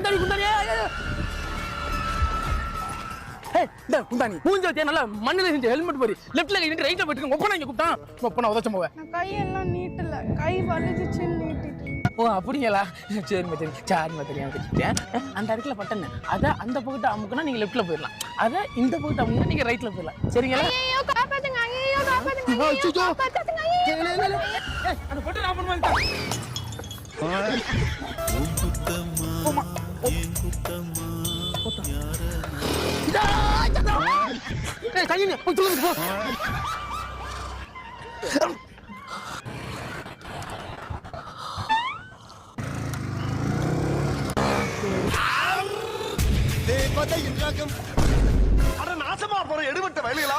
குந்தாணி குந்தாணி இந்த குந்தாணி மூஞ்ச நல்லா மண்ணில் செஞ்ச ஹெல்மெட் போய் லெஃப்ட்ல இருந்து ரைட்ல போயிட்டு ஒப்பனை இங்க கூப்பிட்டான் ஒப்பனை உதச்ச போவேன் கையெல்லாம் நீட்டல கை வலிச்சுன்னு நீட்டிட்டு. ஓ அப்படிங்களா சரிம்மா சரி சாரிம்மா தெரியாம வச்சுட்டேன். அந்த இடத்துல பட்டன் அதை அந்த பக்கத்தை அமுக்குனா நீங்க லெஃப்ட்ல போயிடலாம், அதை இந்த பக்கத்தை அமுக்குனா நீங்க ரைட்ல போயிடலாம். சரிங்களா? ஐயோ காப்பாத்துங்க, ஐயோ காப்பாத்துங்க, ஐயோ காப்பாத்துங்க. அந்த பட்டன் ஆஃப் பண்ணுவாங்க. கையில நாசமா போற எடுபட்ட வேலைகளா